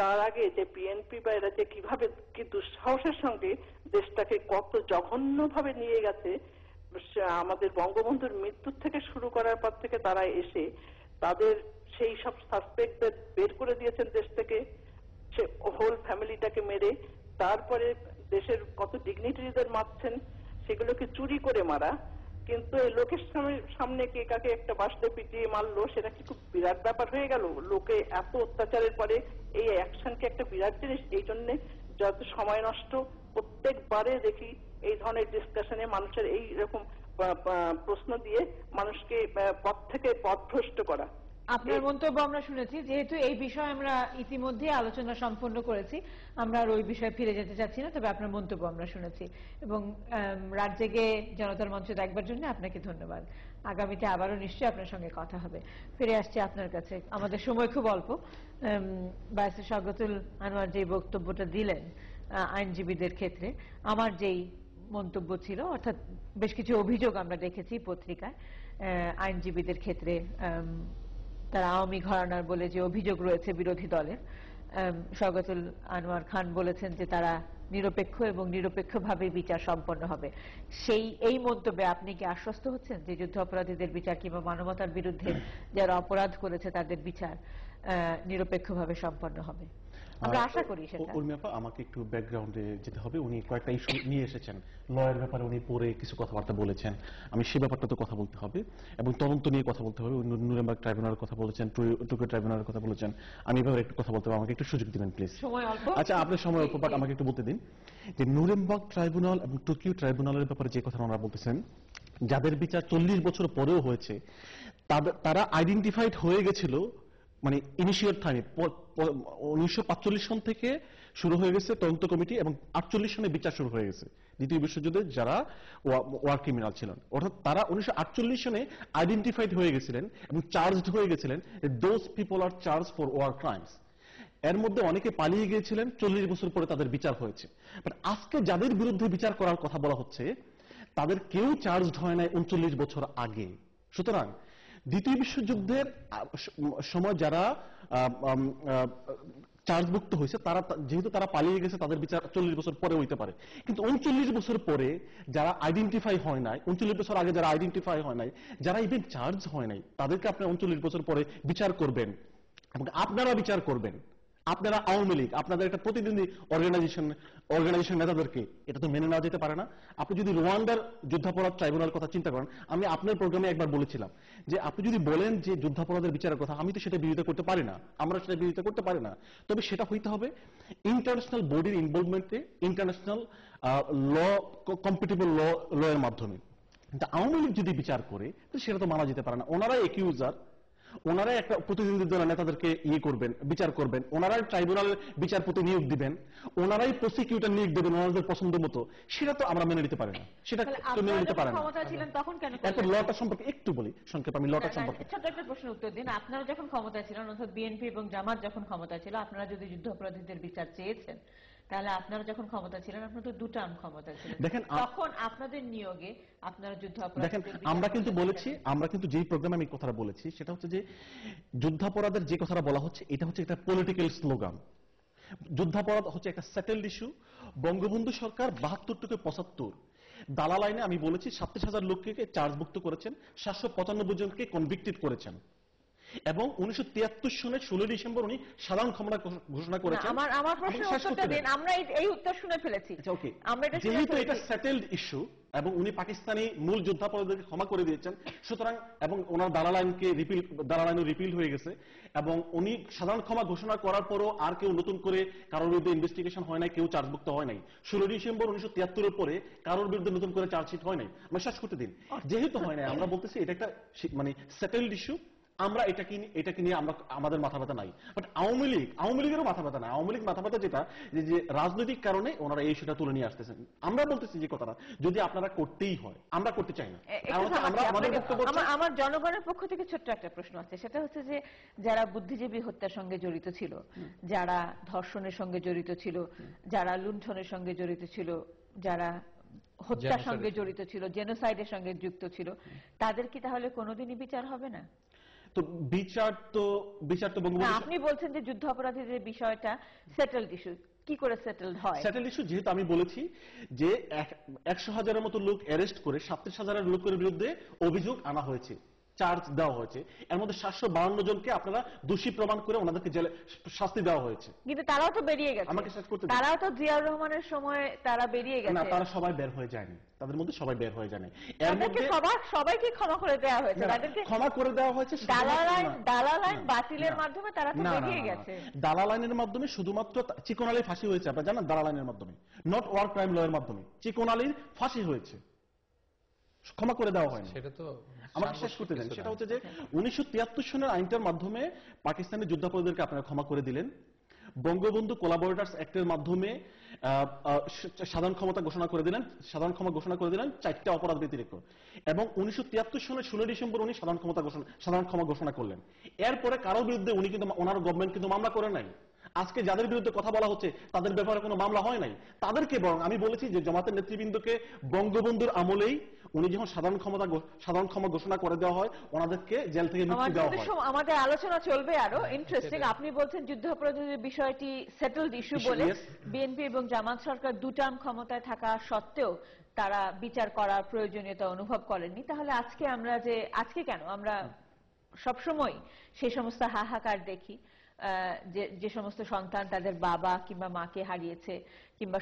তার আগে যে বিএনপি বা এরা যে কিভাবে কি দুঃসাহসের সঙ্গে দেশটাকে কত জঘন্যভাবে নিয়ে গেছে, আমাদের বঙ্গবন্ধুর মৃত্যুর থেকে শুরু করার পর থেকে তারা এসে তাদের সেই সব সাসপেক্টদের বের করে দিয়েছেন দেশ থেকে, সে হোল ফ্যামিলিটাকে মেরে, তারপরে দেশের কত ডিগনিটারিদের মারছেন, সেগুলোকে চুরি করে মারা। কিন্তু এই লোকের সামনে কে কাকে একটা বাসতে পিটিয়ে মারলো, সেটা কি খুব বিরাট ব্যাপার হয়ে গেল? লোকে এত অত্যাচারের পরে এই অ্যাকশনকে একটা বিরাট জিনিস। এই জন্য যত সময় নষ্ট, প্রত্যেকবারে দেখি এই ধরনের ডিসকাশনে মানুষের এই রকম প্রশ্ন দিয়ে মানুষকে পথ থেকে পথভ্রষ্ট করা। আপনার মন্তব্য আমরা শুনেছি, যেহেতু এই বিষয়ে আমরা ইতিমধ্যে আলোচনা সম্পন্ন করেছি, আমরা আর ওই বিষয়ে ফিরে যেতে চাচ্ছি না, তবে আপনার মন্তব্য আমরা শুনেছি এবং রাত জেগে জনতার মঞ্চে দেখবার জন্য আপনাকে ধন্যবাদ। আগামীতে আবারও নিশ্চয়ই আপনার সঙ্গে কথা হবে। ফিরে আসছি আপনার কাছে, আমাদের সময় খুব অল্প। ব্যারিস্টার শওকতুল আনোয়ার যে বক্তব্যটা দিলেন আইনজীবীদের ক্ষেত্রে, আমার যেই মন্তব্য ছিল, অর্থাৎ বেশ কিছু অভিযোগ আমরা দেখেছি পত্রিকায় আইনজীবীদের ক্ষেত্রে, তারা আওয়ামী ঘরানার বলে যে অভিযোগ রয়েছে বিরোধী দলের, শওকতুল আনোয়ার খান বলেছেন যে তারা নিরপেক্ষ এবং নিরপেক্ষভাবে বিচার সম্পন্ন হবে। এই মন্তব্যে আপনি কি আশ্বস্ত হচ্ছেন যে যুদ্ধাপরাধীদের বিচার কিংবা মানবতার বিরুদ্ধে যারা অপরাধ করেছে তাদের বিচার নিরপেক্ষভাবে সম্পন্ন হবে? আমরা আশা করি সেটা। উর্মি আপা, আমাকে একটু ব্যাকগ্রাউন্ডে যেতে হবে। উনি কয়েকটা ইস্যু নিয়ে এসেছেন, লয়ের ব্যাপারে উনি পরে কিছু কথাবার্তা বলেছেন, আমি সে ব্যাপারটা তো কথা বলতে হবে, এবং তদন্ত নিয়ে কথা বলতে হবে। নুরেমবার্গ ট্রাইব্যুনালের কথা বলেছেন, টোকিও ট্রাইব্যুনালের কথা বলেছেন, আমি এভাবে একটু কথা বলতে হবে, আমাকে একটু সুযোগ দিবেন প্লিজ। সময় অল্প। আচ্ছা, আপনার সময় অল্প, বাট আমাকে একটু বলতে দিন যে নুরেমবার্গ ট্রাইব্যুনাল এবং টোকিও ট্রাইব্যুনালের ব্যাপারে যে কথা ওনারা বলতেছেন, যাদের বিচার 40 বছর পরেও হয়েছে, তারা আইডেন্টিফাইড হয়ে গেছিল, মানে ইনিশিয়াল টাইমে 1945 সন থেকে শুরু হয়ে গেছে তদন্ত কমিটি, এবং 48 সনে বিচার শুরু হয়ে গেছে দ্বিতীয় বিশ্বযুদ্ধে যারা ওয়ার ক্রিমিনাল ছিলেন। অর্থাৎ তারা 1948 সনে আইডেন্টিফাইড হয়ে গেছিলেন এবং চার্জড হয়ে গেছিলেন, those people are charge for war crimes. এর মধ্যে অনেকে পালিয়ে গিয়েছিলেন, 40 বছর পরে তাদের বিচার হয়েছে। বাট আজকে যাদের বিরুদ্ধে বিচার করার কথা বলা হচ্ছে, তাদের কেউ চার্জড হয় নাই 39 বছর আগে। সুতরাং দ্বিতীয় বিশ্বযুদ্ধের সময় যারা চার্জভুক্ত হয়েছে, তারা যেহেতু তারা পালিয়ে গেছে, তাদের বিচার 40 বছর পরে হইতে পারে। কিন্তু 39 বছর পরে যারা আইডেন্টিফাই হয় নাই, 39 বছর আগে যারা আইডেন্টিফাই হয় নাই, যারা ইভেন চার্জ হয় নাই, তাদেরকে আপনি 39 বছর পরে বিচার করবেন এবং আপনারা বিচার করবেন। আপনারা আওয়ামী লীগ, আপনাদের একটা প্রতিদ্বন্দ্বী অর্গানাইজেশন নেতাদেরকে, এটা তো মেনে নেওয়া যেতে পারে না। আপনি যদি রোয়ান্ডার যুদ্ধাপরাধ ট্রাইব্যুনাল কথা চিন্তা করেন, আমি আপনার প্রোগ্রামে একবার বলেছিলাম যে আপনি যদি বলেন যে যুদ্ধাপরাধের বিচারের কথা, আমি তো সেটা বিরোধিতা করতে পারি না, আমরা সেটা বিরোধিতা করতে পারি না। তবে সেটা হইতে হবে ইন্টারন্যাশনাল বডির ইনভলভমেন্টে, ইন্টারন্যাশনাল ল, কম্পিটেবল ল এর মাধ্যমে। কিন্তু আওয়ামী লীগ যদি বিচার করে, সেটা তো মানা যেতে পারে না। ওনারাই একিউজার, ওনারাই একটা প্রতিনিধি দলের নেতাদেরকে করবেন, বিচার করবেন, ওনারাই ট্রাইব্যুনালের বিচারপতি নিয়োগ দিবেন, ওনারাই প্রসিকিউটর নিয়োগ দেবেন ওনাদের পছন্দ মতো। সেটা তো আমরা মেনে নিতে পারি না, সেটা তো মেনে নিতে পারে না। এরপর লটা সম্পর্কে একটু বলি সংক্ষেপে, আমি লটা সম্পর্কে ছোট্ট একটা প্রশ্নের উত্তর দিন। আপনারা যখন ক্ষমতায় ছিলেন, অর্থাৎ বিএনপি এবং জামাত যখন ক্ষমতায় ছিল, আপনারা যদি যুদ্ধাপরাধীদের বিচার চেয়েছেন, তাহলে আপনারা যখন ক্ষমতা ছিলেন, আপনারা তো 2 টার্ম ক্ষমতা ছিলেন, দেখেন তখন আপনাদের নিয়োগে আপনারা যুদ্ধাপরাধ, দেখেন আমরা কিন্তু বলেছি, আমরা কিন্তু যেই প্রোগ্রামে আমি কথাটা বলেছি সেটা হচ্ছে যে যুদ্ধাপরাধের যে কথাটা বলা হচ্ছে, এটা হচ্ছে একটা পলিটিক্যাল স্লোগান। যুদ্ধাপরাধ হচ্ছে একটা সেটেলড ইস্যু। বঙ্গবন্ধু সরকার 72 থেকে 75 দালাল আইনে আমি বলেছি 27,000 লোককে চার্জমুক্ত করেছেন, 795 জনকে কনভিক্টেড করেছেন, এবং 1973 সনের 16 ডিসেম্বর উনি সাধারণ ক্ষমতা ঘোষণা করেছেন। আমার প্রশ্নের উত্তরটা দিন, আমরা এই উত্তর শুনে ফেলেছি। ওকে, যেহেতু এটা সেটেলড ইস্যু এবং উনি পাকিস্তানি মূল যোদ্ধাপরাধীদেরকে ক্ষমা করে দিয়েছেন, সুতরাং, এবং ওনার দালাল আইনও রিপিল হয়ে গেছে, এবং উনি সাধারণ ক্ষমা ঘোষণা করার পরও আর কেউ নতুন করে কারোর বিরুদ্ধে ইনভেস্টিগেশন হয় নাই, কেউ চার্জমুক্ত হয় নাই। 16 ডিসেম্বর 1973 পরে কারোর বিরুদ্ধে নতুন করে চার্জশিট হয় নাই। আমরা শেষ করতে দিন, যেহেতু হয় নাই, আমরা বলতেছি এটা একটা মানে সেটেলড ইস্যু, আমরা এটাকে নিয়ে আমরা আমাদের মাথা ব্যথা নাই। বাট আওয়ামী লীগেরও মাথা ব্যথা নাই। আওয়ামী লীগ মাথা ব্যথা যেটা, যে রাজনৈতিক কারণে ওনারা এই ইস্যুটা তুলে নিয়ে আসতেছেন। আমরা বলতেছি যে কথাটা যদি আপনারা করতেই হয়, আমরা করতে চাই না। আমার জনগণের পক্ষ থেকে ছোট্ট একটা প্রশ্ন আছে, সেটা হচ্ছে যে যারা বুদ্ধিজীবী হত্যার সঙ্গে জড়িত ছিল, যারা ধর্ষণের সঙ্গে জড়িত ছিল, যারা লুণ্ঠনের সঙ্গে জড়িত ছিল, যারা হত্যার সঙ্গে জড়িত ছিল, জেনোসাইডের সঙ্গে যুক্ত ছিল, তাদের কি তাহলে কোনোদিনই বিচার হবে না? তো বিচার তো না, বঙ্গবন্ধু আপনি বলছেন যে যুদ্ধাপরাধীদের বিষয়টা সেটেলড ইস্যু, কি করে সেটেলড হয়? সেটেল ইস্যু, যেহেতু আমি বলেছি যে 100,000-এর মতো লোক অ্যারেস্ট করে 37,000 লোকের বিরুদ্ধে অভিযোগ আনা হয়েছে, চার্জ দেওয়া হয়েছে। এর মধ্যে 752 জনকে আপনারা দোষী প্রমাণ করে ওনাদেরকে জেলে শাস্তি দেওয়া হয়েছে। কিন্তু তারাও তো বেরিয়ে গেছে, আমাকে শেষ করতে দিন। তারাও তো জিয়াউর রহমানের সময় তারা বেরিয়ে না, গেছে। তারা সবাই বের হয়ে যায়নি, তাদের মধ্যে সবাই বের হয়ে যায়নি। এর তাদেরকে মধ্যে সবাইকে ক্ষমা করে দেওয়া হয়েছে, না, তাদেরকে ক্ষমা করে দেওয়া হয়েছে দালাল আইন বাতিলের মাধ্যমে তারা তো বেরিয়ে গেছে। দালাল আইনের মাধ্যমে শুধুমাত্র চিকন আলীর ফাঁসি হয়েছে, আপনারা জানেন, দালাল আইনের মাধ্যমে, নট ওয়ার ক্রাইম ল এর মাধ্যমে চিকন আলীর ফাঁসি হয়েছে, ক্ষমা করে দেওয়া হয়নি। সেটা তো আমাকে শেষ করতে দেন। সেটা হচ্ছে যে 1973 সনের আইনটার মাধ্যমে পাকিস্তানের যুদ্ধাপরাধীদেরকে আপনারা ক্ষমা করে দিলেন। বঙ্গবন্ধু কোলাবোরেটরস অ্যাক্টের মাধ্যমে সাধারণ ক্ষমতা ঘোষণা করে দিলেন, সাধারণ ক্ষমা ঘোষণা করে দিলেন 4টা অপরাধ ব্যতিরেক। এবং 1973 সনের 16 ডিসেম্বর উনি সাধারণ ক্ষমা ঘোষণা করলেন। এরপরে কারোর বিরুদ্ধে উনি কিন্তু, ওনার গভর্নমেন্ট কিন্তু মামলা করে নাই। আজকে যাদের বিরুদ্ধে কথা বলা হচ্ছে তাদের ব্যাপারে কোনো মামলা হয় নাই, তাদেরকে বরং আমি বলেছি যে জামাতের নেতৃবৃন্দকে বঙ্গবন্ধুর আমলেই উনি যখন সাধারণ ক্ষমা ঘোষণা করে দেওয়া হয়, ওনাদেরকে জেল থেকে মুক্তি দেওয়া হয়। আমাদের আলোচনা চলবে আরো ইন্টারেস্টিং। আপনি বলছেন যুদ্ধাপরাধীদের বিষয়টি সেটেলড ইস্যু বলে বিএনপি এবং জামাত সরকার 2 টার্ম ক্ষমতায় থাকা সত্ত্বেও তারা বিচার করার প্রয়োজনীয়তা অনুভব করেননি। তাহলে আজকে কেন আমরা সবসময় সেই সমস্ত হাহাকার দেখি, যে সমস্ত সন্তান তাদের বাবা কিংবা মাকে হারিয়েছে, কিংবা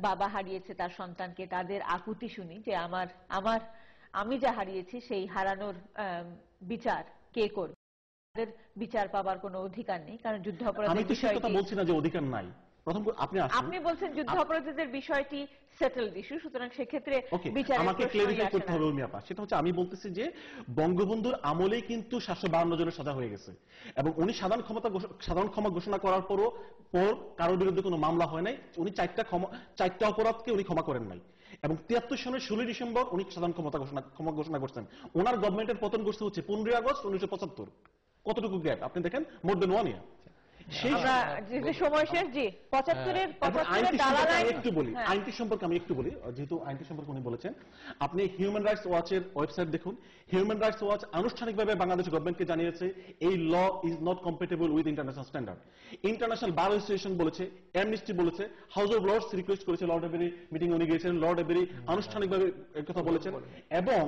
বাবা হারিয়েছে তার সন্তানকে, তাদের আকুতি শুনি যে আমি যা হারিয়েছি সেই হারানোর বিচার কে করবে? তাদের বিচার পাবার কোনো অধিকার নেই, কারণ যুদ্ধাপরাধের বিষয়টি, কথা বলছি না যে অধিকার নাই। প্রথম আপনি বলছেন যুদ্ধাপরাধীদের বিষয়টি সেটেলড ইস্যু, সুতরাং সেক্ষেত্রে বিচারের আমাকে ক্লারিফাই করতে হবে উর্মিয়াপা। সেটা হচ্ছে আমি বলতেছি যে বঙ্গবন্ধুর আমলেই কিন্তু 752 জনের সাজা হয়ে গেছে, এবং উনি সাধারণ ক্ষমা ঘোষণা করার পর কারোর বিরুদ্ধে কোনো মামলা হয় নাই। উনি 4টা অপরাধকে উনি ক্ষমা করেন নাই। এবং 73 সনের 16 ডিসেম্বর উনি সাধারণ ক্ষমা ঘোষণা করছেন। ওনার গভর্নমেন্টের পতন ঘটছে হচ্ছে 15 আগস্ট 1975। কতটুকু গ্যাপ আপনি দেখেন, মোর দেন 1 ইয়ার। সময় শেষ। জি, 75-এর দালাল আইন একটু বলি, আইনটি সম্পর্কে আমি একটু বলি, যেহেতু আইনটি সম্পর্কে উনি বলেছেন। আপনি হিউম্যান রাইটস ওয়াচের ওয়েবসাইট দেখুন। হিউম্যান রাইটস ওয়াচ আনুষ্ঠানিকভাবে বাংলাদেশ গভর্নমেন্টকে জানিয়েছে এই law is not compatible with international standard. International Bar Association বলেছে, অ্যামনেস্টি বলেছে, হাউস অফ লর্ডস রিকোয়েস্ট করেছে, লর্ড এবেরি মিটিং উনি গিয়েছেন, লর্ড এবেরি আনুষ্ঠানিকভাবে কথা বলেছেন। এবং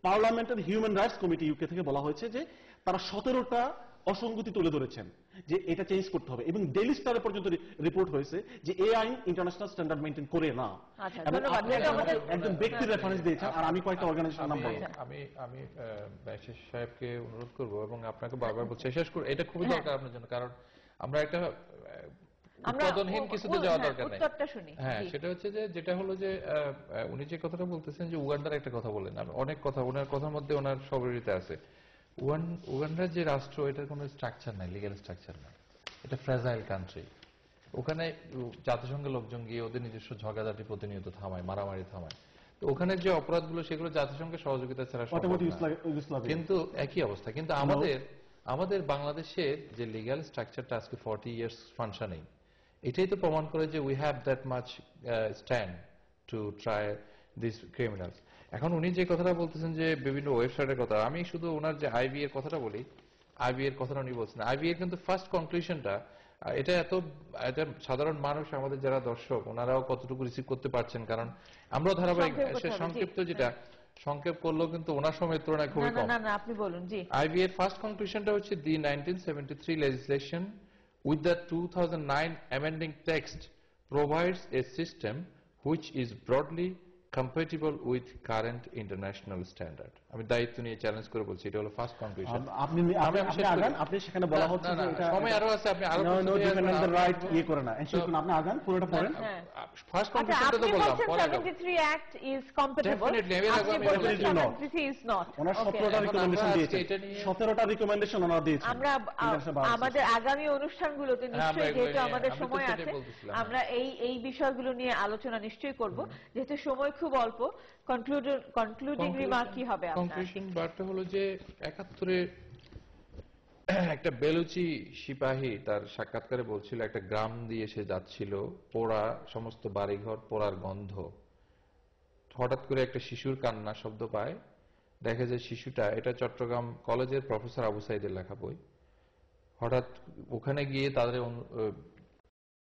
পার্লামেন্টের হিউম্যান রাইটস কমিটি ইউকে থেকে বলা হয়েছে যে তারা 17টা অসঙ্গতি তুলে ধরেছেন যে এটা চেঞ্জ করতে হবে। এবং ডেইলি স্টারে পর্যন্ত রিপোর্ট হয়েছে যে এই আইন ইন্টারন্যাশনাল স্ট্যান্ডার্ড মেইনটেইন করে না। একজন ব্যক্তির রেফারেন্স দিয়েছেন, আর আমি কয়েকটা অর্গানাইজেশনের নাম বলবো। আমি ব্যারিস্টার সাহেবকে অনুরোধ করব, এবং আপনাকে বারবার বলছি শেষ করে, এটা খুবই দরকার আপনার জন্য, কারণ আমরা একটা উৎপাদনহীন কিছুতে যাওয়া দরকার নেই। হ্যাঁ, সেটা হচ্ছে যে যেটা হলো যে উনি যে কথাটা বলতেছেন যে উগান্ডার একটা কথা বললেন, অনেক কথা ওনার কথার মধ্যে ওনার সবরিতে আছে। উগান্ডার যে রাষ্ট্র, এটার কোনো স্ট্রাকচার নাই, লিগ্যাল স্ট্রাকচার নাই, এটা ফ্রেজাইল কান্ট্রি। ওখানে জাতিসংঘের লোকজন গিয়ে ওদের নিজস্ব ঝগড়াঝাটি প্রতিনিয়ত থামায়, মারামারি থামায়। তো ওখানে যে অপরাধগুলো সেগুলো জাতিসংঘের সহযোগিতা ছাড়া সম্ভব না। কিন্তু একই অবস্থা। কিন্তু আমাদের বাংলাদেশের যে লিগ্যাল স্ট্রাকচারটা আজকে 40 ইয়ার্স ফাংশনিং, এটাই তো প্রমাণ করে যে we have that much stand to try this criminals. এখন উনি যে কথাটা বলতেছেন যে বিভিন্ন ওয়েবসাইটের কথা, আমি শুধু ওনার যে আইবি এর কথাটা বলি। আইবি এর কথাটা উনি বলছেন, আইবি এর কিন্তু ফার্স্ট কনক্লুশনটা এটা সাধারণ মানুষ, আমাদের যারা দর্শক, ওনারাও কতটুকু রিসিভ করতে পারছেন, কারণ আমরাও ধারাবাহিক সংক্ষিপ্ত যেটা সংক্ষেপ করলেও কিন্তু ওনার সময়ের তুলনায় খুবই কম। আপনি বলুন। জি, আইবি এর ফার্স্ট কনক্লুশনটা হচ্ছে দি 1973 legislation with the 2009 amending text provides a system which is broadly compatible with current international standard. আমি দায়িত্ব নিয়ে চ্যালেঞ্জ করে বলছি, এটা হলো ফার্স্ট কনক্লুশন। আপনি সেখানে বলা হচ্ছে যে এটা সময় আরো আছে, আপনি আরো ডিফেন্ডার রাইট করে না, আপনি আগান, পুরোটা পড়েন। ফার্স্ট কনক্লুশনটা তো বললাম, পরে 73 অ্যাক্ট ইজ কম্প্যাটেবল, আপনি বলছেন 73 ইজ নট। ওনার 17টা রিকমেন্ডেশন দিয়েছেন, 17টা রিকমেন্ডেশন ওনারা দিয়েছেন। আমরা আমাদের আগামী অনুষ্ঠানগুলোতে নিশ্চয়ই, যেহেতু আমাদের সময় আছে, আমরা এই বিষয়গুলো নিয়ে আলোচনা নিশ্চয়ই করব, যেহেতু সময় খুব অল্প। কনক্লুডিং রিমার্ক কি হবে আপনার? কনক্লুশন বার্তা হলো যে 71-এ একটা বেলুচি সিপাহী তার সাক্ষাৎকারে বলছিল, একটা গ্রাম দিয়ে সে যাচ্ছিল, পোড়া সমস্ত বাড়িঘর, পোড়ার গন্ধ। হঠাৎ করে একটা শিশুর কান্না শব্দ পায়, দেখে যে শিশুটা, এটা চট্টগ্রাম কলেজের প্রফেসর আবু সাইদের লেখা বই, হঠাৎ ওখানে গিয়ে তাদের